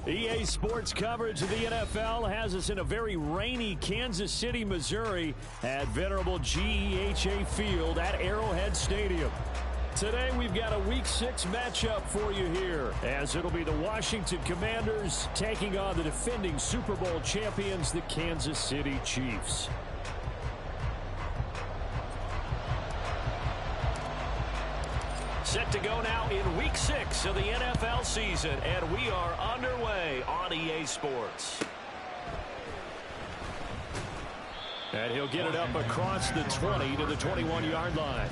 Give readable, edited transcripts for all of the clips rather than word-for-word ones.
EA Sports coverage of the NFL has us in a very rainy Kansas City, Missouri at venerable GEHA Field at Arrowhead Stadium. Today we've got a Week 6 matchup for you here, as it'll be the Washington Commanders taking on the defending Super Bowl champions, the Kansas City Chiefs. Set to go now in Week 6 of the NFL season, and we are underway on EA Sports. And he'll get it up across the 20 to the 21-yard line.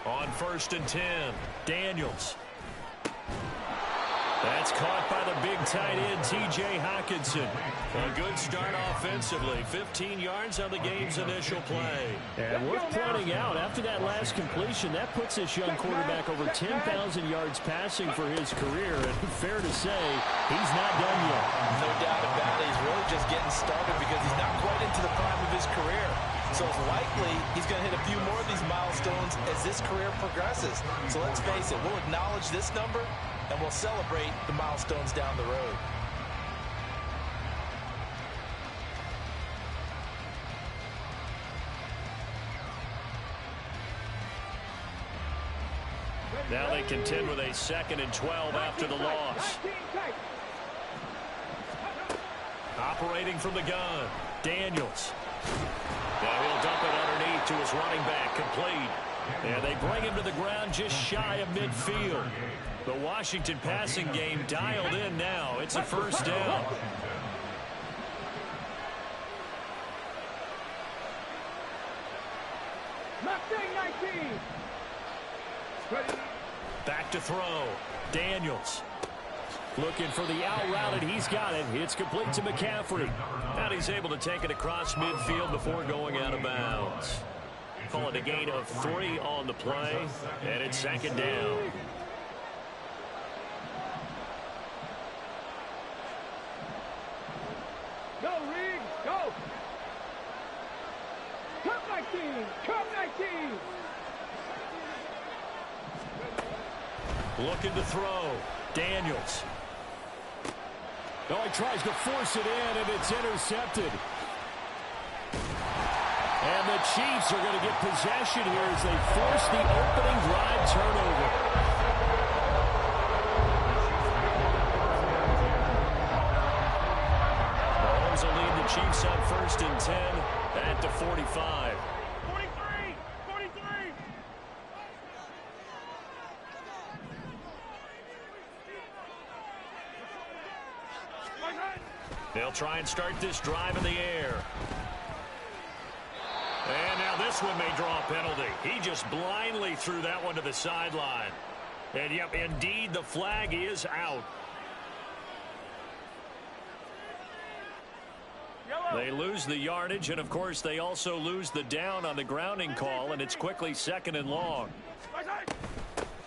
On 1st and 10, Daniels. That's caught by the big tight end, T.J. Hockenson. A good start offensively. 15 yards on the game's initial play. And worth pointing out, after that last completion, that puts this young quarterback over 10,000 yards passing for his career. And fair to say, he's not done yet. No doubt about it. He's really just getting started because he's not quite into the prime of his career. So it's likely he's going to hit a few more of these milestones as this career progresses. So let's face it, we'll acknowledge this number and we'll celebrate the milestones down the road. Now they contend with a 2nd and 12 after the loss. Operating from the gun, Daniels. Now he'll dump it underneath to his running back, complete. And they bring him to the ground just shy of midfield. The Washington passing game dialed in now. It's a 1st down. Back to throw. Daniels. Looking for the out route, and he's got it. It's complete to McCaffrey. And he's able to take it across midfield before going out of bounds. Call it a gain of 3 on the play, and it's 2nd down. Go, Reed, go! Come 19! Come 19! Looking to throw. Daniels. Oh, he tries to force it in, and it's intercepted. And the Chiefs are going to get possession here as they force the opening drive turnover. Mahomes will lead the Chiefs on 1st and 10 at the 45. 43! 43! They'll try and start this drive in the air. And now this one may draw a penalty. He just blindly threw that one to the sideline. And, yep, indeed, the flag is out. They lose the yardage, and, of course, they also lose the down on the grounding call, and it's quickly 2nd and long.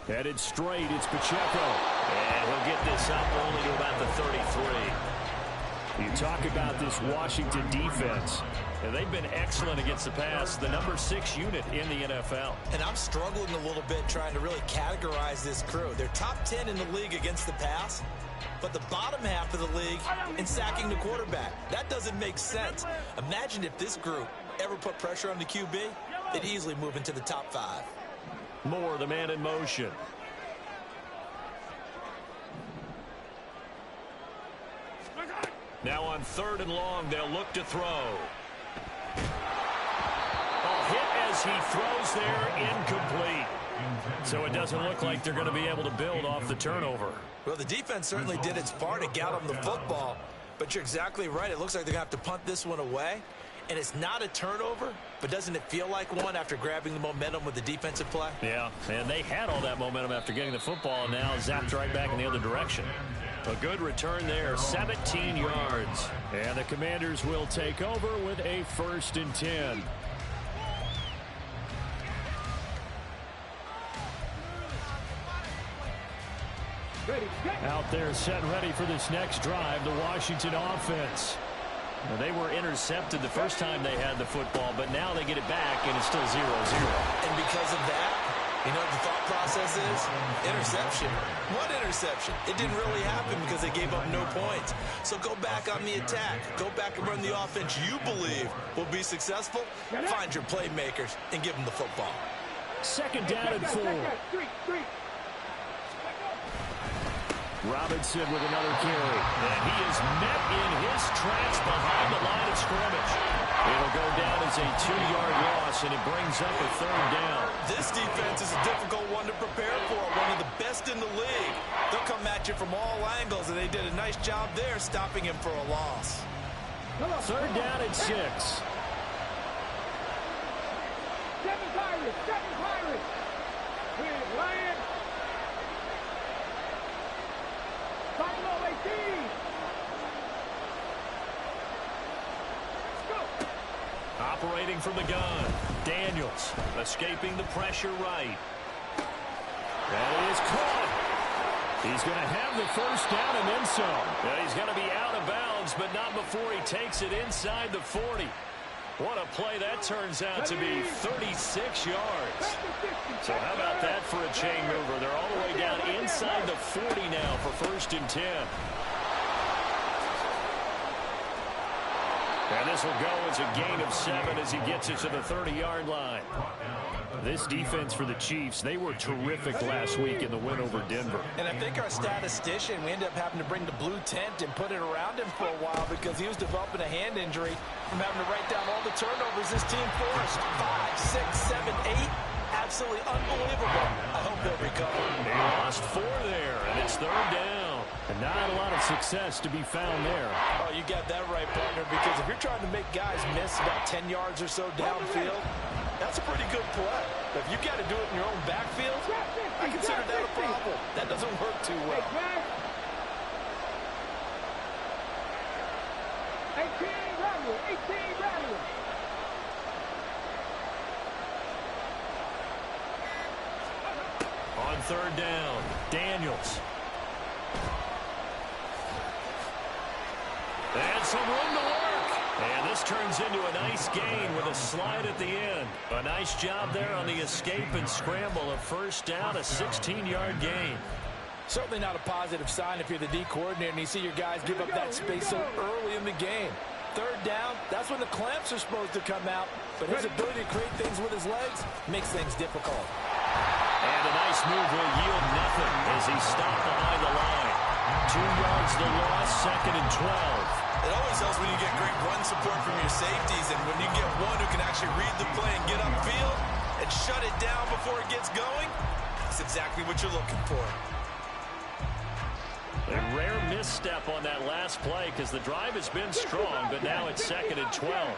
Headed straight, it's Pacheco. And he'll get this up only to about the 33. You talk about this Washington defense, and they've been excellent against the pass, the number 6 unit in the NFL. And I'm struggling a little bit trying to really categorize this crew. They're top 10 in the league against the pass, but the bottom half of the league in sacking the quarterback. That doesn't make sense. Imagine if this group ever put pressure on the QB, they'd easily move into the top 5. Moore, the man in motion. Now on 3rd and long, they'll look to throw. A hit as he throws there, incomplete. So it doesn't look like they're going to be able to build off the turnover. Well, the defense certainly did its part to get them the football, but you're exactly right. It looks like they're going to have to punt this one away. And it's not a turnover, but doesn't it feel like one after grabbing the momentum with the defensive play? Yeah, and they had all that momentum after getting the football, and now zapped right back in the other direction. A good return there, 17 yards. And the Commanders will take over with a 1st and 10. Out there set ready for this next drive, the Washington offense. Well, they were intercepted the first time they had the football, but now they get it back, and it's still 0-0. And because of that, you know what the thought process is? Interception. What interception? It didn't really happen because they gave up no points. So go back on the attack. Go back and run the offense you believe will be successful. Find your playmakers and give them the football. 2nd down and 4. Robinson with another carry. And he is met in his tracks behind the line of scrimmage. It'll go down as a 2-yard loss, and it brings up a 3rd down. This defense is a difficult one to prepare for, one of the best in the league. They'll come at you from all angles, and they did a nice job there stopping him for a loss. 3rd down and 6. 7 Pirates, 7 Pirates. Big Lion. Buffalo 18. Operating from the gun, Daniels escaping the pressure right. That is caught. He's going to have the 1st down and then some. Yeah, he's going to be out of bounds, but not before he takes it inside the 40. What a play that turns out to be, 36 yards. So how about that for a chain mover? They're all the way down inside the 40 now for 1st and 10. And this will go as a gain of 7 as he gets it to the 30-yard line. This defense for the Chiefs, they were terrific last week in the win over Denver. And I think our statistician, we ended up having to bring the blue tent and put it around him for a while because he was developing a hand injury from having to write down all the turnovers this team forced. 5, 6, 7, 8. Absolutely unbelievable. I hope they'll recover. They lost 4 there, and it's 3rd down. And not a lot of success to be found there. Oh, you got that right, partner, because if you're trying to make guys miss about 10 yards or so downfield, that's a pretty good play. But if you got to do it in your own backfield, I consider that a problem. That doesn't work too well. 18 Rattler, 18 Rattler. On 3rd down, Daniels. And some room to work. And this turns into a nice gain with a slide at the end. A nice job there on the escape and scramble. A 1st down, a 16-yard gain. Certainly not a positive sign if you're the D coordinator and you see your guys give up that space so early in the game. 3rd down, that's when the clamps are supposed to come out. But his ability to create things with his legs makes things difficult. And a nice move will yield nothing as he stopped behind the line. 2 yards the loss, 2nd and 12. It always helps when you get great run support from your safeties, and when you get one who can actually read the play and get upfield and shut it down before it gets going, that's exactly what you're looking for. A rare misstep on that last play because the drive has been strong, but now it's 2nd and 12.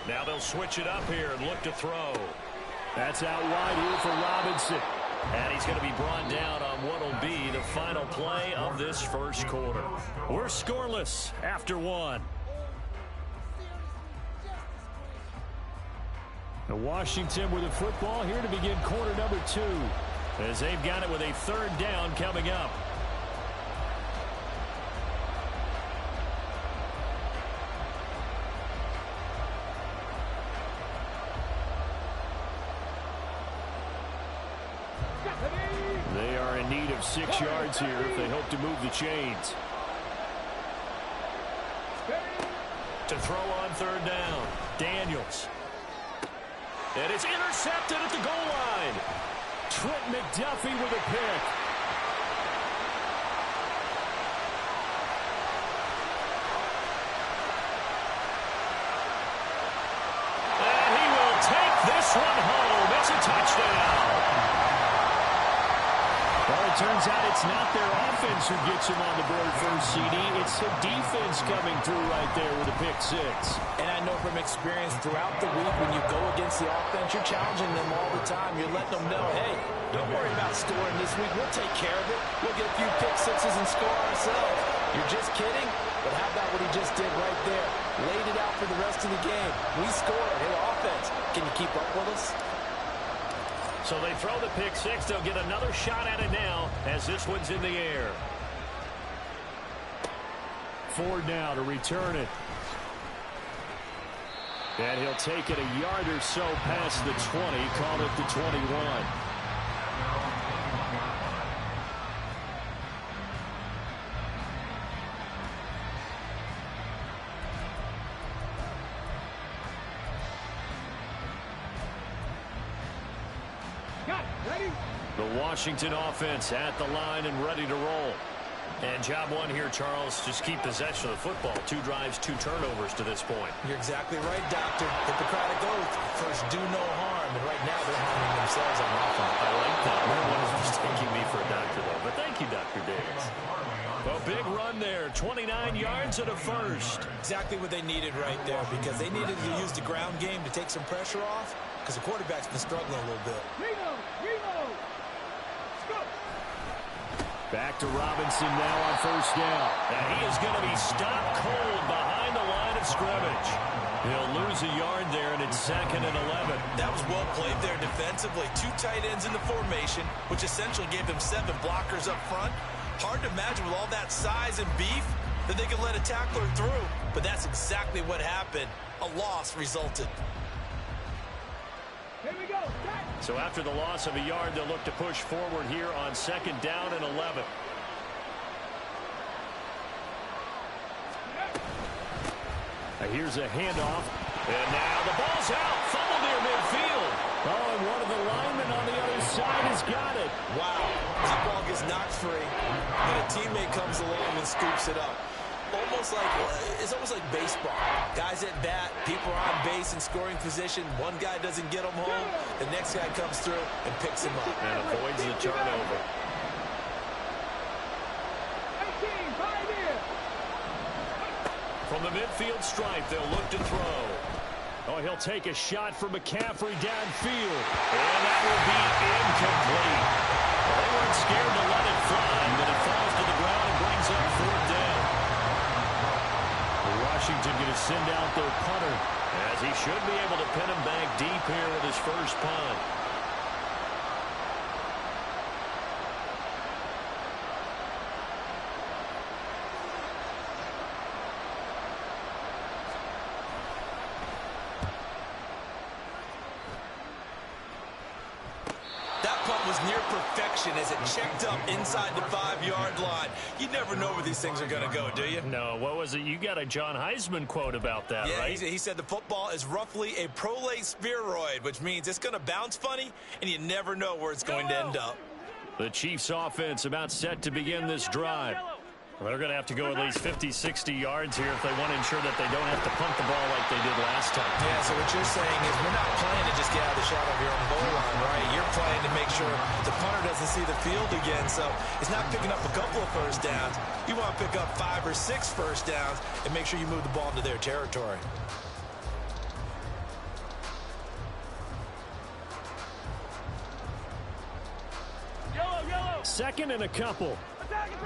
Now they'll switch it up here and look to throw. That's out wide here for Robinson. And he's going to be brought down on what will be the final play of this 1st quarter. We're scoreless after 1. Now Washington with the football here to begin quarter number 2. As they've got it with a 3rd down coming up. They are in need of 6 yards here if they hope to move the chains. To throw on 3rd down, Daniels. And it's intercepted at the goal line. Trent McDuffie with a pick. And he will take this one home. It's a touchdown. Well, a turns out it's not their offense who gets him on the board first, CD. It's the defense coming through right there with a pick six. And I know from experience throughout the week, when you go against the offense, you're challenging them all the time. You're letting them know, hey, don't worry about scoring this week. We'll take care of it. We'll get a few pick sixes and score ourselves. You're just kidding? But how about what he just did right there? Laid it out for the rest of the game. We scored. Hey, offense, can you keep up with us? So they throw the pick six. They'll get another shot at it now as this one's in the air. Ford now to return it. And he'll take it a yard or so past the 20, call it the 21. The Washington offense at the line and ready to roll. And job one here, Charles, just keep possession of the football. 2 drives, 2 turnovers to this point. You're exactly right, Doctor. Hippocratic oath. First, do no harm. And right now, they're harming themselves on offense. I like that. No one is mistaking me for a doctor, though. But thank you, Dr. Davis. A big run there. 29 yards and a first. Exactly what they needed right there, because they needed to use the ground game to take some pressure off, because the quarterback's been struggling a little bit. Back to Robinson now on first down. And he is going to be stopped cold behind the line of scrimmage. He'll lose a yard there, and it's 2nd and 11. That was well played there defensively. 2 tight ends in the formation, which essentially gave them 7 blockers up front. Hard to imagine with all that size and beef that they could let a tackler through. But that's exactly what happened. A loss resulted. Here we go. So after the loss of a yard, they'll look to push forward here on 2nd down and 11. Here's a handoff. And now the ball's out. Fumble near midfield. Oh, and one of the linemen on the other side has got it. Wow. That ball gets knocked free, and a teammate comes along and scoops it up. It's almost like baseball. Guys at bat, people are on base in scoring position. One guy doesn't get them home. The next guy comes through and picks him up. And avoids the turnover. 18, 5 in. From the midfield stripe, they'll look to throw. Oh, he'll take a shot for McCaffrey downfield. And that will be incomplete. They weren't scared to let it fly, but it falls to the ground and brings up 4th down. Washington going to send out their punter, as he should be able to pin him back deep here with his first punt. As it checked up inside the 5-yard line. You never know where these things are going to go, do you? No, what was it? You got a John Heisman quote about that, yeah, right? He said the football is roughly a prolate spheroid, which means it's going to bounce funny, and you never know where it's going to end up. The Chiefs offense about set to begin this drive. Well, they're going to have to go at least 50, 60 yards here if they want to ensure that they don't have to punt the ball like they did last time. Yeah, so what you're saying is we're not playing to just get out of the shot of your own goal line, right? You're playing to make sure the punter doesn't see the field again. So it's not picking up a couple of first downs. You want to pick up 5 or 6 first downs and make sure you move the ball into their territory. Yellow. 2nd and a couple. Attack.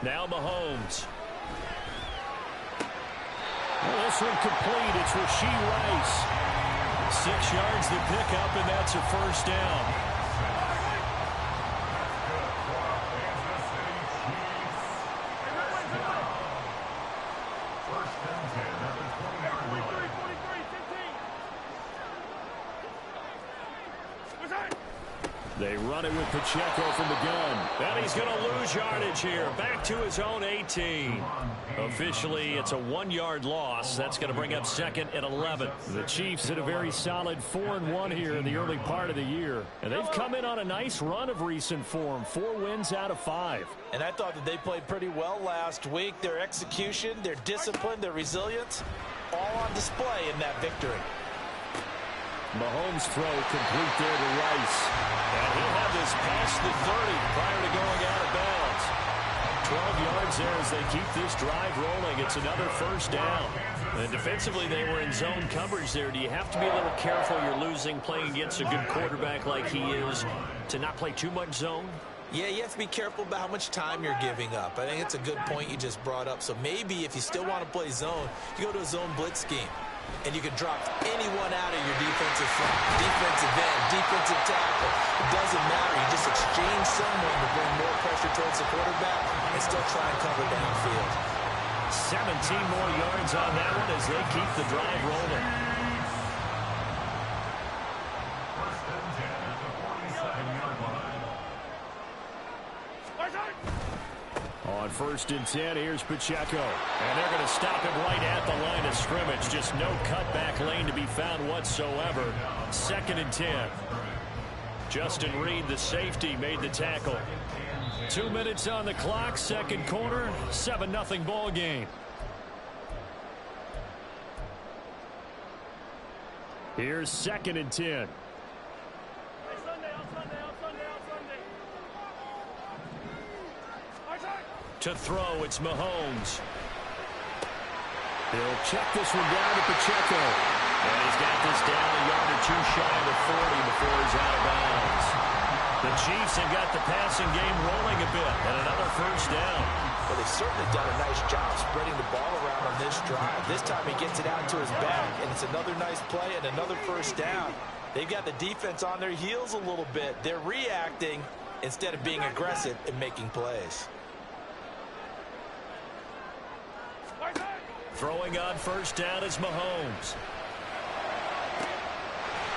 Now Mahomes. Well, this one complete. It's Rashee Rice. 6 yards to pick up, and that's a first down. They run it with Pacheco from the gun. And he's going to lose yardage here. Back to his own 18. Officially, it's a 1-yard loss. That's going to bring up second and 11. The Chiefs had a very solid 4-1 here in the early part of the year. And they've come in on a nice run of recent form. 4 wins out of 5. And I thought that they played pretty well last week. Their execution, their discipline, their resilience, all on display in that victory. Mahomes' throw complete there to Rice. And he'll have this past the 30 prior to going out of bounds. 12 yards there as they keep this drive rolling. It's another first down. And defensively, they were in zone coverage there. Do you have to be a little careful? You're losing playing against a good quarterback like he is to not play too much zone? Yeah, you have to be careful about how much time you're giving up. I think it's a good point you just brought up. So maybe if you still want to play zone, you go to a zone blitz scheme. And you can drop anyone out of your defensive front, defensive end, defensive tackle. It doesn't matter. You just exchange someone to bring more pressure towards the quarterback and still try and cover downfield. 17 more yards on that one as they keep the drive rolling. On 1st and 10, here's Pacheco. And they're going to stop him right at the line of scrimmage. Just no cutback lane to be found whatsoever. 2nd and 10. Justin Reed, the safety, made the tackle. 2 minutes on the clock, second quarter, 7-0 ball game. Here's 2nd and 10. To throw, it's Mahomes. He'll check this one down to Pacheco. And he's got this down a yard or two shy of the 40 before he's out of bounds. The Chiefs have got the passing game rolling a bit, and another first down. Well, they've certainly done a nice job spreading the ball around on this drive. This time he gets it out to his back, and it's another nice play and another first down. They've got the defense on their heels a little bit. They're reacting instead of being aggressive and making plays. Throwing on first down is Mahomes.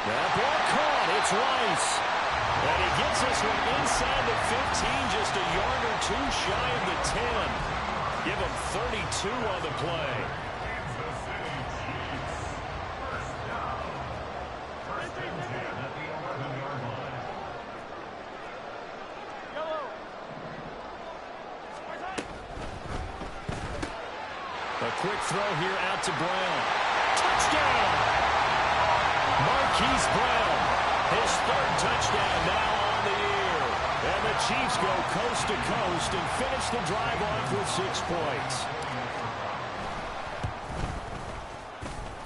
That ball caught. It's Rice. And he gets this one inside the 15, just a yard or two shy of the 10. Give him 32 on the play. A quick throw here out to Brown. Touchdown! Marquise Brown, his 3rd touchdown now on the year. And the Chiefs go coast to coast and finish the drive off with 6 points.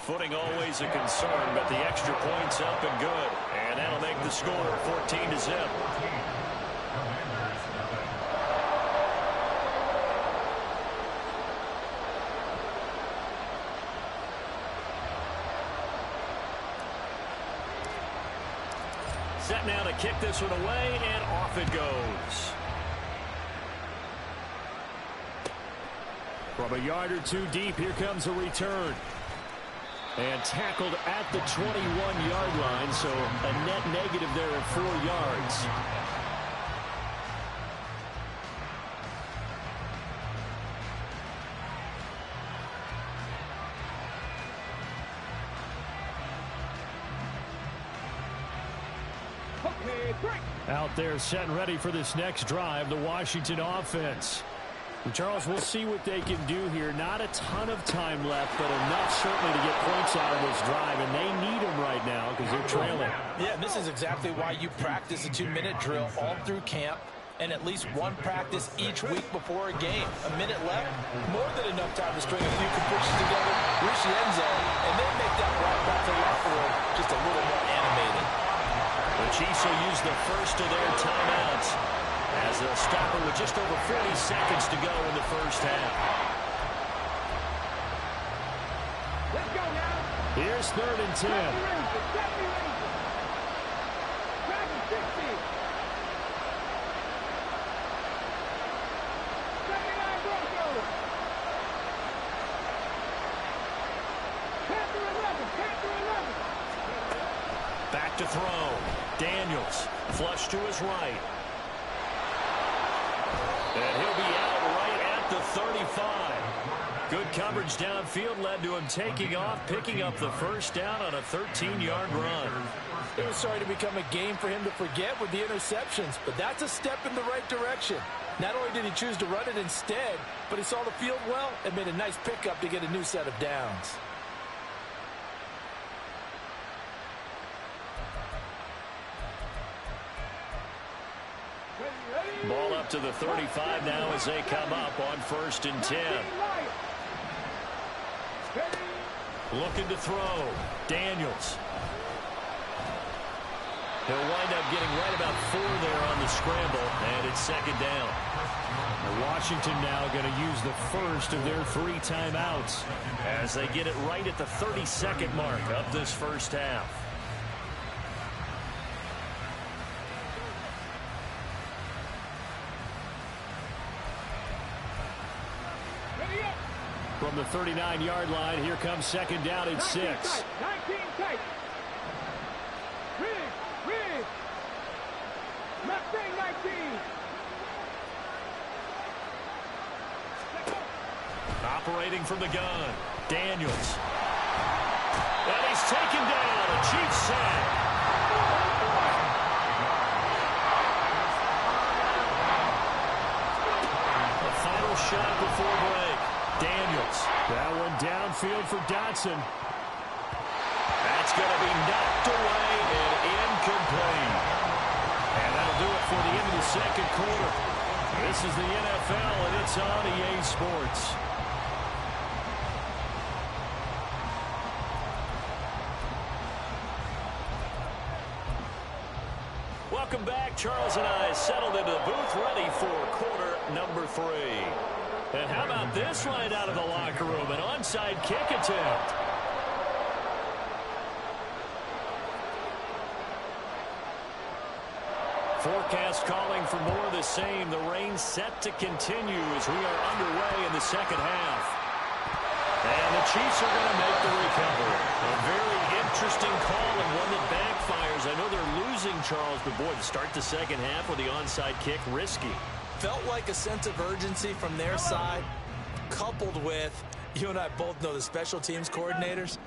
Footing always a concern, but the extra point's up and good. And that'll make the score 14-0. Set now to kick this one away, and off it goes. From a yard or two deep, here comes a return. And tackled at the 21-yard line, so a net negative there of 4 yards. Out there set and ready for this next drive, the Washington offense. And Charles, we'll see what they can do here. Not a ton of time left, but enough certainly to get points out of this drive, and they need them right now because they're trailing. Yeah, and this is exactly why you practice a 2-minute drill all through camp and at least one practice each week before a game. A minute left, more than enough time to string a few completions together, reach the end zone, and then make that ride back to the locker room just a little more animated. The Chiefs will use the first of their timeouts as they'll stop it with just over 40 seconds to go in the first half. Let's go now. Here's 3rd and 10. Back to throw. Daniels, flush to his right. And he'll be out right at the 35. Good coverage downfield led to him taking off, picking up the first down on a 13-yard run. It was starting to become a game for him to forget with the interceptions, but that's a step in the right direction. Not only did he choose to run it instead, but he saw the field well and made a nice pickup to get a new set of downs. Ball up to the 35 now as they come up on 1st and 10. Looking to throw. Daniels. He'll wind up getting right about 4 there on the scramble, and it's 2nd down. Now Washington now going to use the first of their 3 timeouts as they get it right at the 32nd mark of this first half. From the 39-yard line, here comes 2nd down and 6. 19 tight. Rig. Mustang 19. Operating from the gun, Daniels. And he's taken down, a Chiefs sack. The final shot before break. Daniels. That one downfield for Dotson. That's going to be knocked away and incomplete. And that'll do it for the end of the 2nd quarter. This is the NFL, and it's on EA Sports. Welcome back. Charles and I settled into the booth, ready for quarter number 3. And how about this right out of the locker room? An onside kick attempt. Forecast calling for more of the same. The rain set to continue as we are underway in the 2nd half. And the Chiefs are going to make the recovery. A very interesting call and one that backfires. I know they're losing, Charles, but boy, to start the 2nd half with the onside kick, risky. Felt like a sense of urgency from their side, coupled with, you and I both know the special teams coordinators,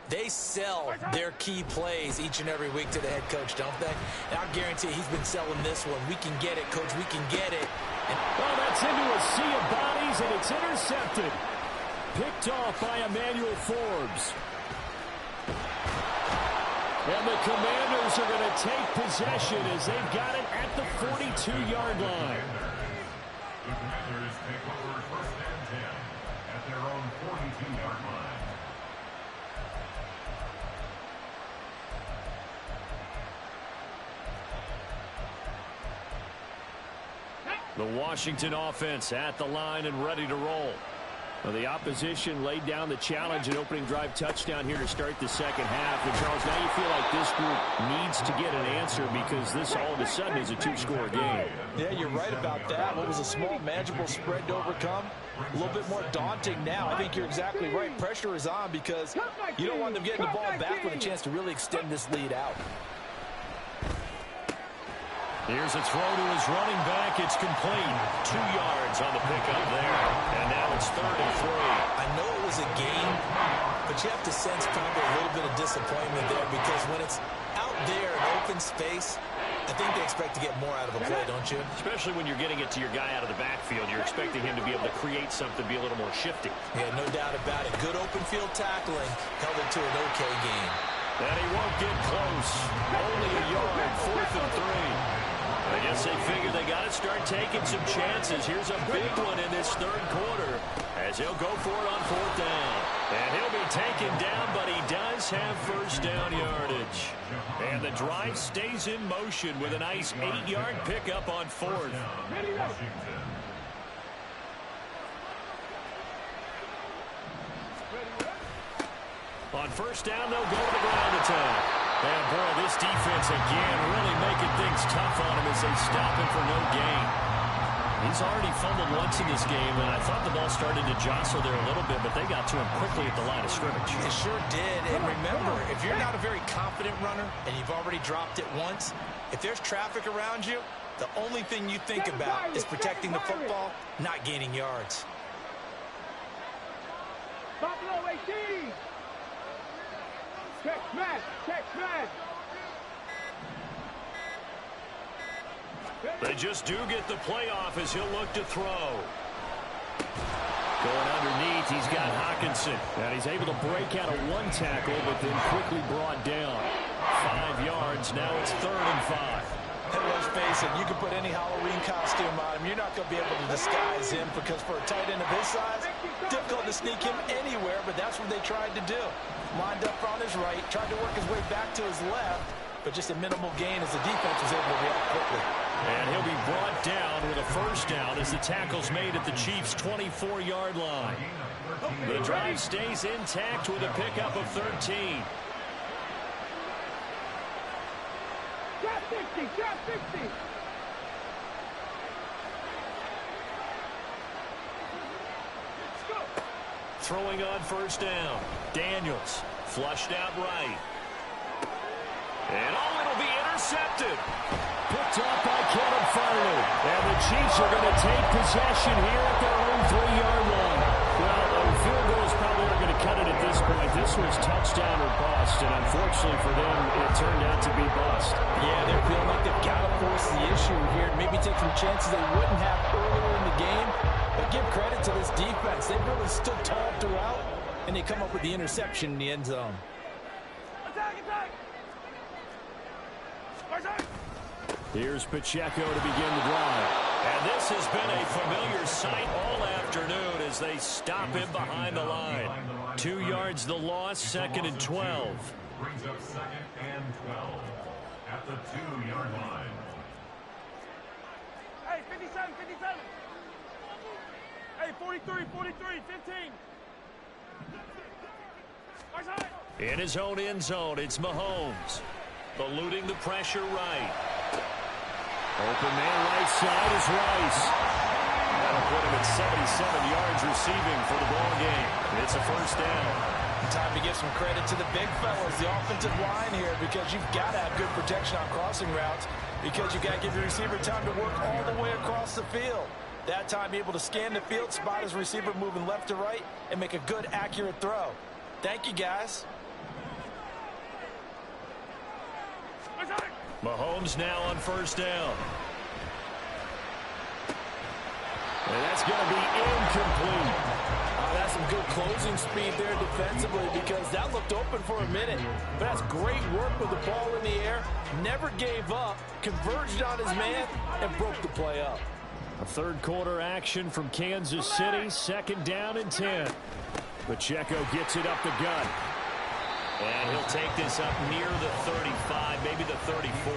they sell their key plays each and every week to the head coach, don't they? And I guarantee he's been selling this one. We can get it, coach, we can get it. Well, that's into a sea of bodies, and it's intercepted. Picked off by Emmanuel Forbes. And the Commanders are going to take possession as they've got it at the 42-yard line. The Commanders take over 1st and 10 at their own 42-yard line. The Washington offense at the line and ready to roll. Well, the opposition laid down the challenge and opening drive touchdown here to start the 2nd half. And, Charles, now you feel like this group needs to get an answer because this all of a sudden is a 2-score game. Yeah, you're right about that. What was a small, manageable spread to overcome? A little bit more daunting now. I think you're exactly right. Pressure is on because you don't want them getting the ball back with a chance to really extend this lead out. Here's a throw to his running back. It's complete. 2 yards on the pickup there. And now it's 3rd and 3. I know it was a game, but you have to sense probably a little bit of disappointment there because when it's out there in open space, I think they expect to get more out of a play, don't you? Especially when you're getting it to your guy out of the backfield. You're expecting him to be able to create something, be a little more shifty. Yeah, no doubt about it. Good open field tackling held it to an okay game. And he won't get close. Only a yard, 4th and 3. I guess they figured they got to start taking some chances. Here's a big one in this 3rd quarter as he'll go for it on 4th down. And he'll be taken down, but he does have 1st down yardage. And the drive stays in motion with a nice 8-yard pickup on 4th. On 1st down, they'll go to the ground attack. And, boy, this defense again really making things tough on him as they stop him for no gain. He's already fumbled once in this game, and I thought the ball started to jostle there a little bit, but they got to him quickly at the line of scrimmage. It sure did. And remember, if you're not a very confident runner and you've already dropped it once, if there's traffic around you, the only thing you think about is protecting the football, not gaining yards. Buffalo 18. Check smash. Check smash. They just do get the playoff as he'll look to throw. Going underneath, he's got Hockenson. And he's able to break out of one tackle, but then quickly brought down. 5 yards, now it's 3rd and 5. And let's face it, you can put any Halloween costume on him. You're not going to be able to disguise him because for a tight end of his size, difficult to sneak him anywhere, but that's what they tried to do. Lined up on his right, tried to work his way back to his left, but just a minimal gain as the defense was able to react quickly. And he'll be brought down with a first down as the tackle's made at the Chiefs' 24-yard line. The drive stays intact with a pickup of 13. Drop 60. Drop 60. Let's go. Throwing on first down. Daniels flushed out right. And it'll be intercepted. Picked up by Caleb Farley. And the Chiefs are going to take possession here at their own 3-yard line. Well, a field goal is probably not going to cut it at this point. This was touchdown or bust, and unfortunately for them, it turned out to be bust. Yeah, they're feeling like they've got to force the issue here. Maybe take some chances they wouldn't have earlier in the game. But give credit to this defense. They've really stood tall throughout, and they come up with the interception in the end zone. Attack, attack. Here's Pacheco to begin the drive. And this has been a familiar sight all afternoon as they stop him behind the line. 2 yards the loss, 2nd and 12. Brings up 2nd and 12 at the 2-yard line. Hey, 57, 57. Hey, 43, 43, 15. In his own end zone, it's Mahomes. Eluding the pressure right. Open man right side is Rice. That'll put him at 77 yards receiving for the ball game. It's a first down. Time to give some credit to the big fellas, the offensive line here, because you've got to have good protection on crossing routes because you've got to give your receiver time to work all the way across the field. That time, be able to scan the field, spot his receiver moving left to right, and make a good, accurate throw. Thank you, guys. Mahomes now on first down. And that's going to be incomplete. That's some good closing speed there defensively because that looked open for a minute. But that's great work with the ball in the air. Never gave up, converged on his man, and broke the play up. A third quarter action from Kansas City. 2nd down and 10. Pacheco gets it up the gut. And he'll take this up near the 35, maybe the 34.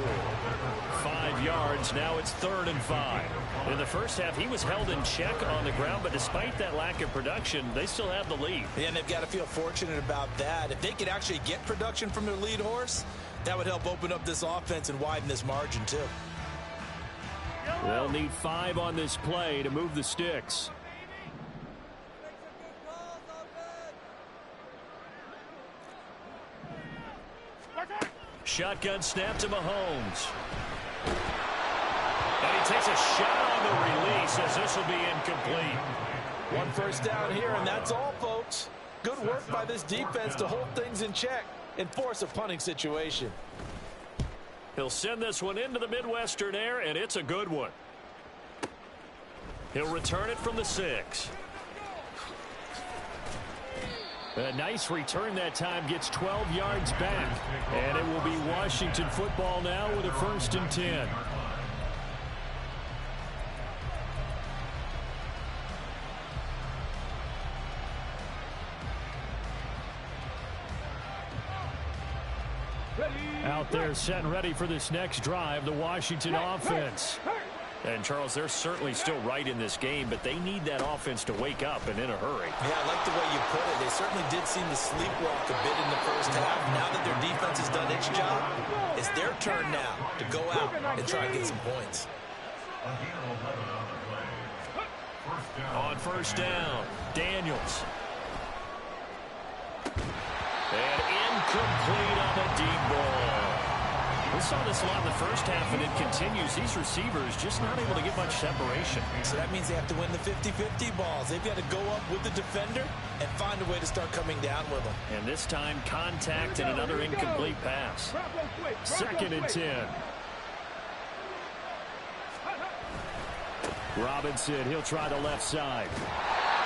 5 yards, now it's 3rd and 5. In the first half, he was held in check on the ground, but despite that lack of production, they still have the lead. Yeah, and they've got to feel fortunate about that. If they could actually get production from their lead horse, that would help open up this offense and widen this margin, too. They'll need 5 on this play to move the sticks. Shotgun snap to Mahomes. And he takes a shot on the release as this will be incomplete. 1 first down here, and that's all, folks. Good work by this defense to hold things in check and force a punting situation. He'll send this one into the Midwestern air, and it's a good one. He'll return it from the 6. A nice return that time, gets 12 yards back. And it will be Washington football now with a 1st and 10. Out there set and ready for this next drive, the Washington offense. And, Charles, they're certainly still right in this game, but they need that offense to wake up and in a hurry. Yeah, I like the way you put it. They certainly did seem to sleepwalk a bit in the first half. Now that their defense has done its job, it's their turn now to go out and try and get some points. Again, 11 on the play. First down. On first down, Daniels. And incomplete on the deep ball. We saw this a lot in the first half, and it continues. These receivers just not able to get much separation. So that means they have to win the 50-50 balls. They've got to go up with the defender and find a way to start coming down with them. And this time, contact and another incomplete pass. 2nd and 10. Robinson, he'll try the left side.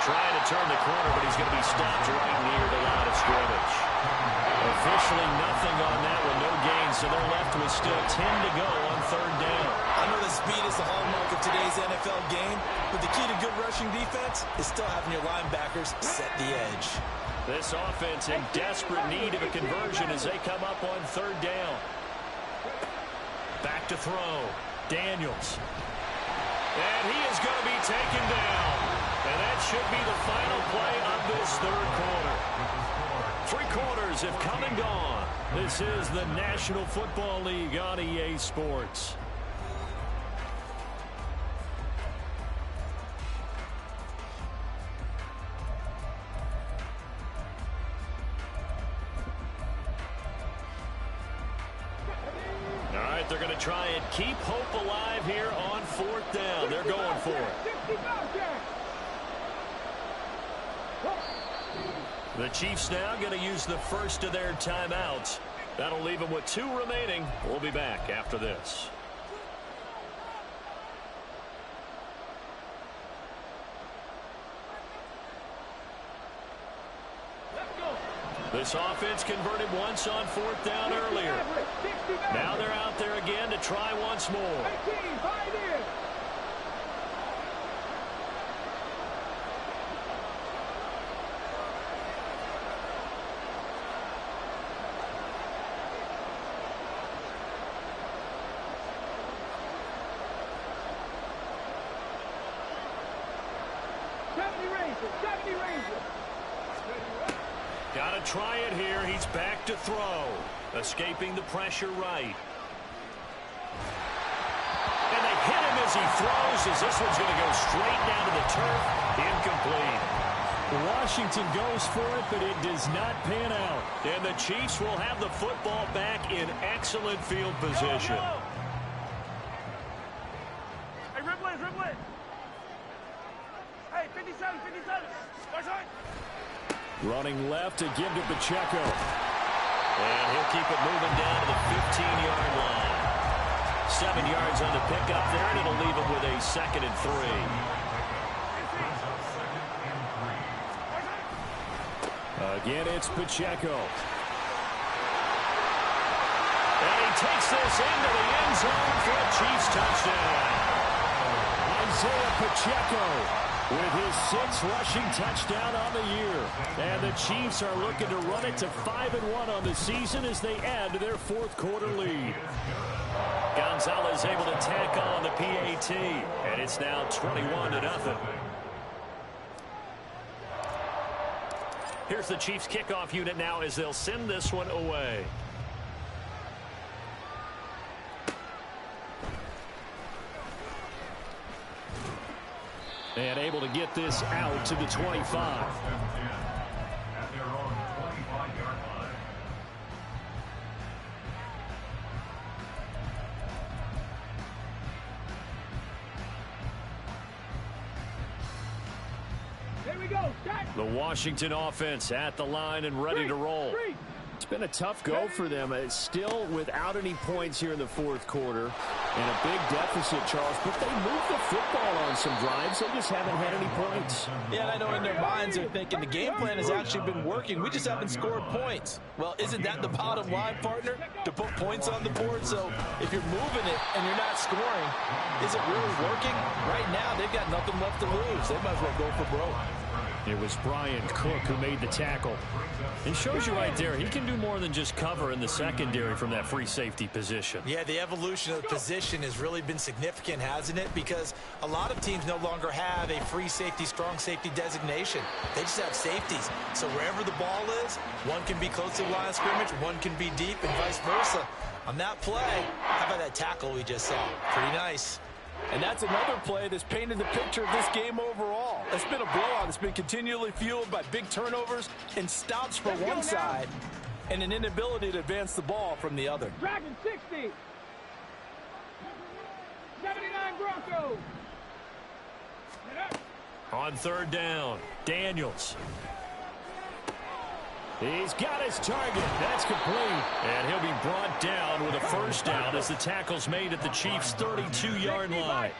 Trying to turn the corner, but he's going to be stopped right near the line of scrimmage. Officially nothing on that one, no gain, so they're left with still 10 to go on third down. I know the speed is the hallmark of today's NFL game, but the key to good rushing defense is still having your linebackers set the edge. This offense in desperate need of a conversion as they come up on third down. Back to throw. Daniels. And he is going to be taken down. And that should be the final play of this third quarter. 3 quarters have come and gone. This is the National Football League on EA Sports. All right, they're going to try and keep hope alive here on 4th down. They're going for it. The Chiefs now going to use the first of their timeouts. That'll leave them with 2 remaining. We'll be back after this. This offense converted once on 4th down earlier. Now they're out there again to try once more. Got to try it here. He's back to throw. Escaping the pressure right. And they hit him as he throws, as this one's going to go straight down to the turf. Incomplete. Washington goes for it, but it does not pan out. And the Chiefs will have the football back in excellent field position. Hey, Ripley, Ripley. Hey, 57, 57. Watch out. Running left to give to Pacheco. And he'll keep it moving down to the 15-yard line. 7 yards on the pickup there, and it'll leave him with a 2nd and 3. Again, it's Pacheco. And he takes this into the end zone for a Chiefs touchdown. Isaiah Pacheco with his 6th rushing touchdown on the year. And the Chiefs are looking to run it to 5-1 on the season as they add to their 4th quarter lead. Gonzalez able to tack on the PAT, and it's now 21-0. Here's the Chiefs kickoff unit now as they'll send this one away. And able to get this out to the 25. At their own 25-yard line. Here we go. The Washington offense at the line and ready to roll. It's been a tough go for them. It's still without any points here in the 4th quarter. And a big deficit, Charles. But they moved the football on some drives. They just haven't had any points. Yeah, and I know in their minds they're thinking the game plan has actually been working. We just haven't scored points. Well, isn't that the bottom line, partner? To put points on the board? So if you're moving it and you're not scoring, is it really working? Right now, they've got nothing left to lose. They might as well go for broke. It was Brian Cook who made the tackle. It shows you right there, he can do more than just cover in the secondary from that free safety position. Yeah, the evolution of the position has really been significant, hasn't it? Because a lot of teams no longer have a free safety, strong safety designation. They just have safeties. So wherever the ball is, one can be close to the line of scrimmage, one can be deep, and vice versa. On that play, how about that tackle we just saw? Pretty nice. And that's another play that's painted the picture of this game overall. It's been a blowout. It's been continually fueled by big turnovers and stops for one side and an inability to advance the ball from the other. Dragon 60. 79 Broncos. On third down, Daniels. He's got his target. That's complete. And he'll be brought down with a first down as the tackle's made at the Chiefs' 32-yard line.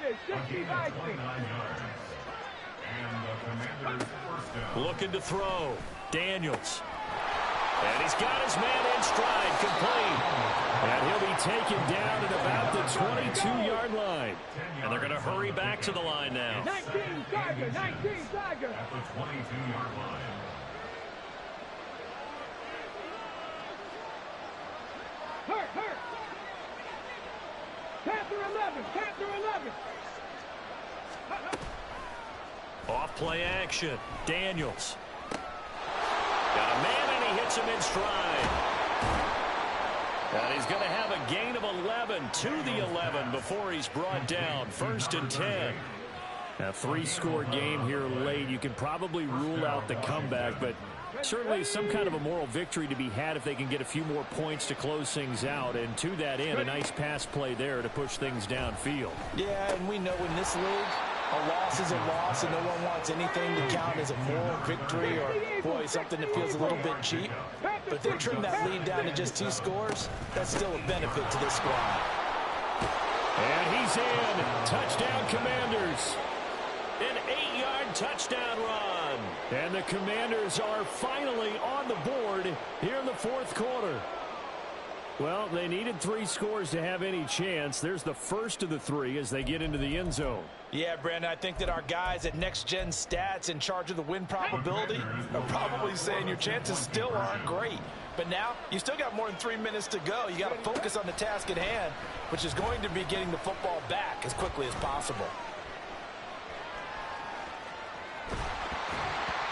Looking to throw. Daniels. And he's got his man in stride, complete. And he'll be taken down at about the 22-yard line. And they're going to hurry back to the line now. 19 Tiger, 19 Tiger. At the 22-yard line. Hurt. Panther 11, Panther 11. Off play action. Daniels. Got a man and he hits him in stride. And he's going to have a gain of 11 to the 11 before he's brought down. 1st and 10. A 3-score game here late. You can probably rule out the comeback, but certainly some kind of a moral victory to be had if they can get a few more points to close things out. And to that end, a nice pass play there to push things downfield. Yeah, and we know in this league, a loss is a loss, and no one wants anything to count as a moral victory or, boy, something that feels a little bit cheap. But if they trim that lead down to just 2 scores, that's still a benefit to this squad. And he's in. Touchdown, Commanders. An 8-yard touchdown run. And the Commanders are finally on the board here in the 4th quarter. Well, they needed 3 scores to have any chance. There's the first of the 3 as they get into the end zone. Yeah, Brandon, I think that our guys at Next Gen Stats in charge of the win probability are probably saying your chances still aren't great. But now, you still got more than 3 minutes to go. You got to focus on the task at hand, which is going to be getting the football back as quickly as possible.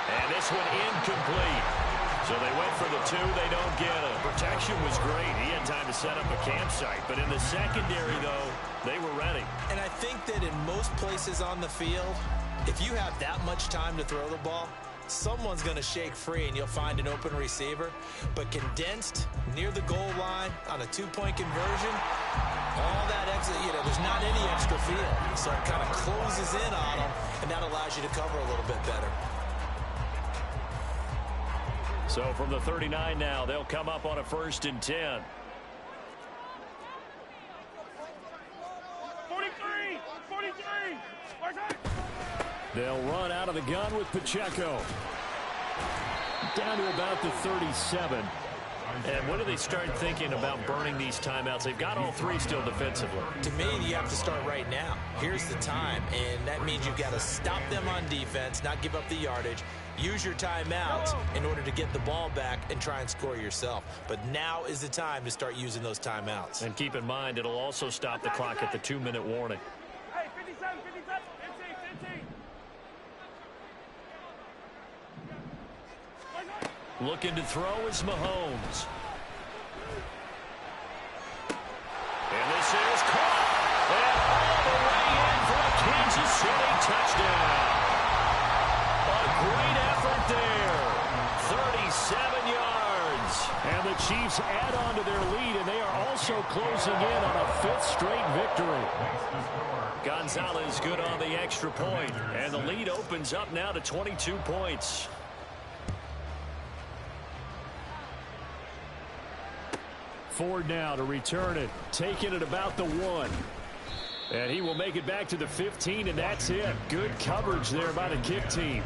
And this one incomplete. So they went for the 2. They don't get it. Protection was great. He had time to set up a campsite. But in the secondary, though, they were ready. And I think that in most places on the field, if you have that much time to throw the ball, someone's going to shake free and you'll find an open receiver. But condensed near the goal line on a 2-point conversion, all that exit, there's not any extra field. So it kind of closes in on them, and that allows you to cover a little bit better. So from the 39 now, they'll come up on a 1st and 10. 43. They'll run out of the gun with Pacheco. Down to about the 37. And when do they start thinking about burning these timeouts? They've got all 3 still defensively. To me, you have to start right now. Here's the time, and that means you've got to stop them on defense, not give up the yardage. Use your timeouts in order to get the ball back and try and score yourself. But now is the time to start using those timeouts. And keep in mind, it'll also stop the clock at the 2-minute warning. Hey, 57, 57, 15. Looking to throw is Mahomes. And this is caught. And all the way in for a Kansas City touchdown. A great effort there. 37 yards. And the Chiefs add on to their lead, and they are also closing in on a 5th straight victory. Gonzalez good on the extra point. And the lead opens up now to 22 points. Ford now to return it. Taking it about the 1. And he will make it back to the 15, and that's it. Good coverage there by the kick team.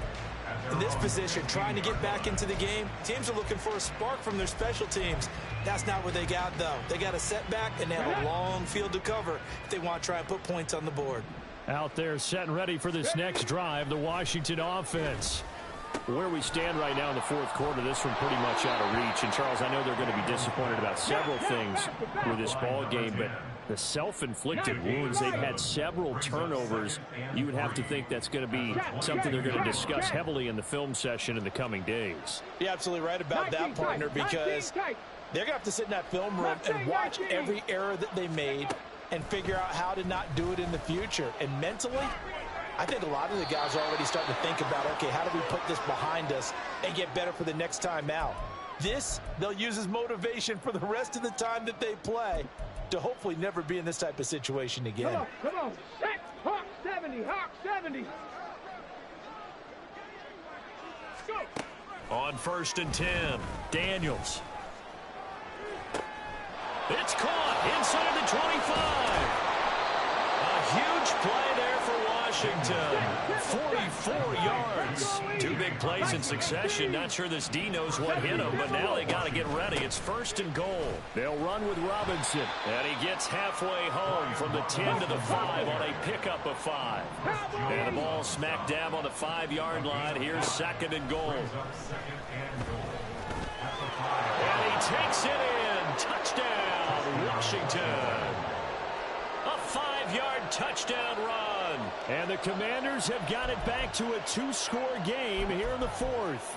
In this position, trying to get back into the game, teams are looking for a spark from their special teams. That's not what they got, though. They got a setback, and they have a long field to cover if they want to try and put points on the board. Out there set and ready for this next drive, the Washington offense. Where we stand right now in the 4th quarter, this one pretty much out of reach. And, Charles, I know they're going to be disappointed about several things with this ball game, but the self-inflicted wounds, they've had several turnovers. You would have to think that's going to be something they're going to discuss heavily in the film session in the coming days. You're absolutely right about that, partner, because they're going to have to sit in that film room and watch every error that they made and figure out how to not do it in the future. And mentally, I think a lot of the guys are already starting to think about, okay, how do we put this behind us and get better for the next time out? This, they'll use as motivation for the rest of the time that they play to hopefully never be in this type of situation again. Come on. Set. Hawk 70. Hawk 70. Go. On 1st and 10, Daniels. It's caught inside the 25. A huge play there for Washington. 44 yards. 2 big plays in succession. Not sure this D knows what hit him, but now they got to get ready. It's 1st and goal. They'll run with Robinson. And he gets halfway home from the 10 to the 5 on a pickup of 5. And the ball smack dab on the 5-yard line. Here's 2nd and goal. And he takes it in. Touchdown, Washington. A 5-yard touchdown run. And the Commanders have got it back to a 2-score game here in the 4th.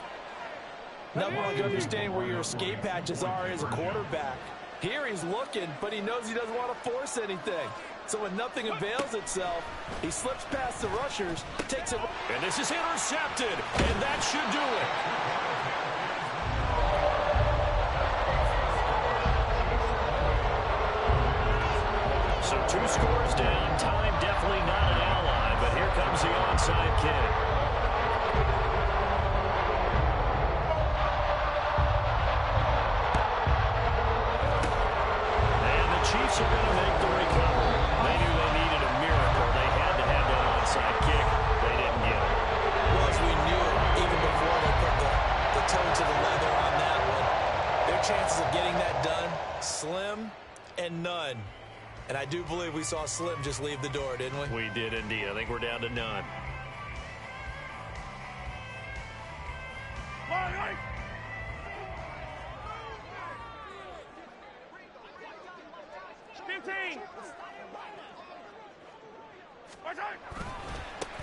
Nothing like understanding where your escape hatches are as a quarterback. Here he's looking, but he knows he doesn't want to force anything. So when nothing avails itself, he slips past the rushers, takes it. And this is intercepted, and that should do it. So 2 scores down, time definitely not an ally, but here comes the onside kick. And the Chiefs are going to make the recovery. They knew they needed a miracle. They had to have that onside kick. They didn't get it. Well, as we knew, even before they put the toe to the leather on that one, their chances of getting that done, slim and none. And I do believe we saw Slim just leave the door, didn't we? We did indeed. I think we're down to none. Right. 15.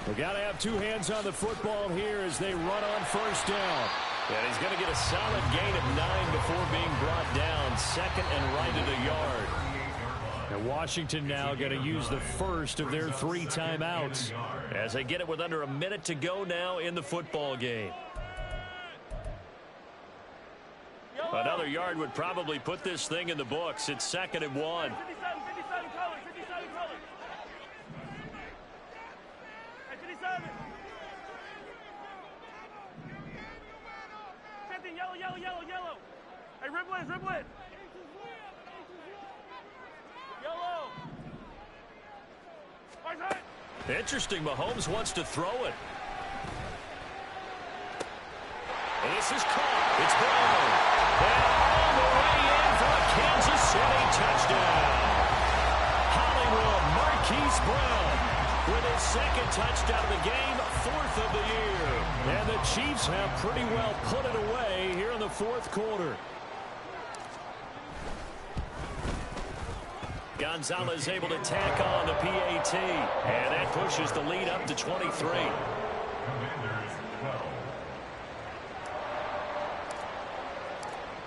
We got to have 2 hands on the football here as they run on 1st down. And he's going to get a solid gain of 9 before being brought down. 2nd and right at a yard. And Washington now going to use the first of their 3 timeouts as they get it with under a minute to go now in the football game. Another yard would probably put this thing in the books. It's 2nd and 1. 57 colors. 57 colors. Hey, 57. 15, yellow. Hey, Riblet. Yellow. Interesting. Mahomes wants to throw it. And this is caught. It's Brown. And all the way in for a Kansas City touchdown. Hollywood Marquise Brown with his 2nd touchdown of the game, 4th of the year. And the Chiefs have pretty well put it away here in the 4th quarter. Gonzalez able to tack on the PAT. And that pushes the lead up to 23. Commanders 12.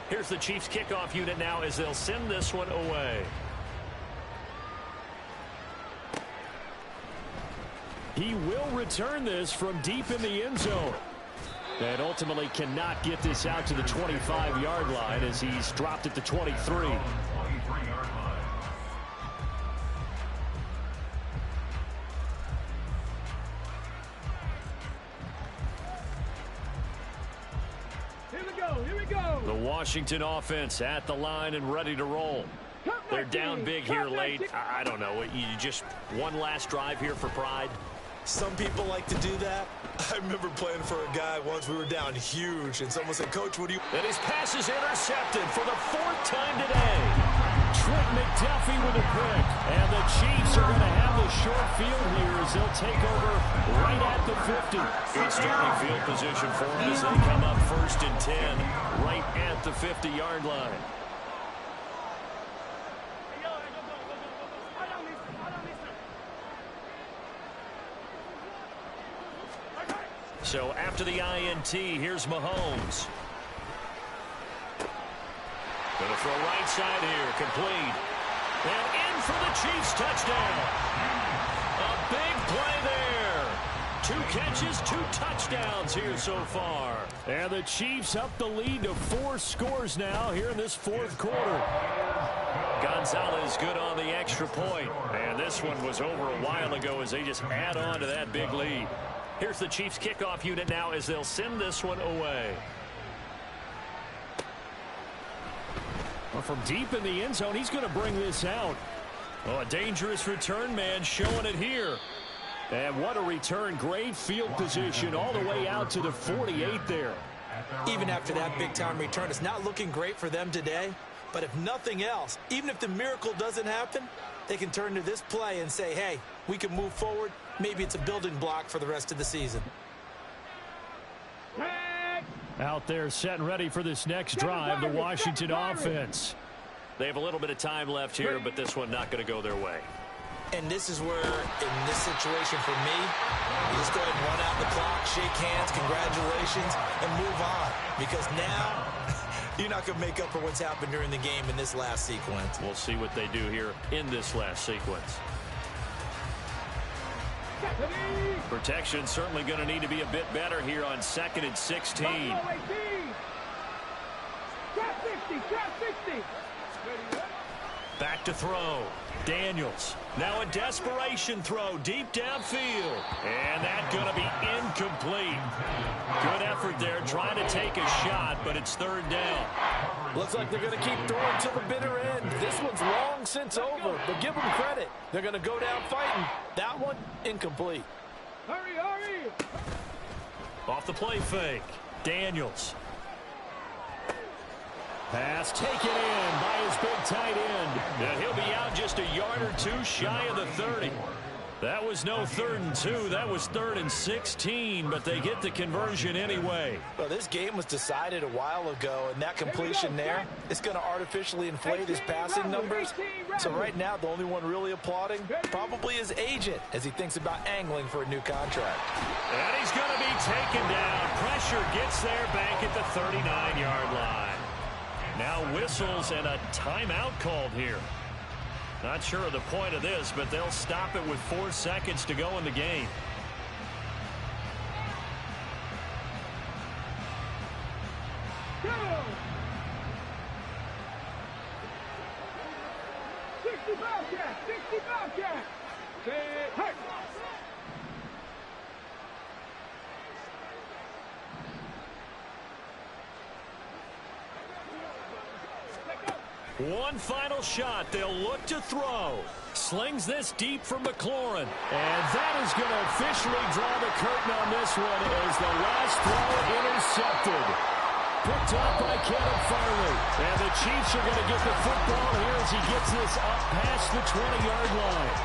Here's the Chiefs kickoff unit now as they'll send this one away. He will return this from deep in the end zone. And ultimately cannot get this out to the 25-yard line as he's dropped at the 23. 23-yard line. Here we go. The Washington offense at the line and ready to roll. They're down big here late. I don't know. You just one last drive here for pride? Some people like to do that. I remember playing for a guy once. We were down huge, and someone said, "Coach, what do you..." And his pass is intercepted for the 4th time today. Trent McDuffie with a pick. And the Chiefs are going to have the short field here as they'll take over right at the 50. Good starting field position for them as they come up 1st and 10 right at the 50-yard line. So after the INT, here's Mahomes. Going to throw right side here, complete. And in for the Chiefs touchdown. A big play there. 2 catches, 2 touchdowns here so far. And the Chiefs up the lead to 4 scores now here in this fourth quarter. Gonzalez good on the extra point. And this one was over a while ago as they just add on to that big lead. Here's the Chiefs kickoff unit now as they'll send this one away. Well, from deep in the end zone, he's going to bring this out. Oh, a dangerous return man showing it here. And what a return. Great field position all the way out to the 48 there. Even after that big-time return, it's not looking great for them today. But if nothing else, even if the miracle doesn't happen, they can turn to this play and say, hey, we can move forward. Maybe it's a building block for the rest of the season. Out there set and ready for this next drive, the Washington offense. They have a little bit of time left here, but this one not going to go their way. And this is where, in this situation for me, you just go ahead and run out the clock, shake hands, congratulations, and move on. Because now, you're not going to make up for what's happened during the game in this last sequence. We'll see what they do here in this last sequence. Protection certainly going to need to be a bit better here on 2nd and 16. Back to throw. Daniels. Now a desperation throw deep downfield. And that's going to be incomplete. Good effort there trying to take a shot, but it's 3rd down. Looks like they're going to keep throwing to the bitter end. This one's long since over, but give them credit. They're going to go down fighting. That one, incomplete. Hurry, hurry! Off the play fake. Daniels. Pass taken in by his big tight end. And he'll be out just a yard or 2 shy of the 30. That was no 3rd and 2. That was 3rd and 16, but they get the conversion anyway. Well, this game was decided a while ago, and that completion there is going to artificially inflate his passing numbers. So right now, the only one really applauding probably his agent as he thinks about angling for a new contract. And he's going to be taken down. Pressure gets there back at the 39-yard line. Now whistles and a timeout called here. Not sure of the point of this, but they'll stop it with 4 seconds to go in the game. Go! 60 Bobcat! 60 Bobcat! Hey! One final shot. They'll look to throw. Slings this deep for McLaurin. And that is going to officially draw the curtain on this one as the last throw intercepted. Picked up by Caleb Farley. And the Chiefs are going to get the football here as he gets this up past the 20-yard line.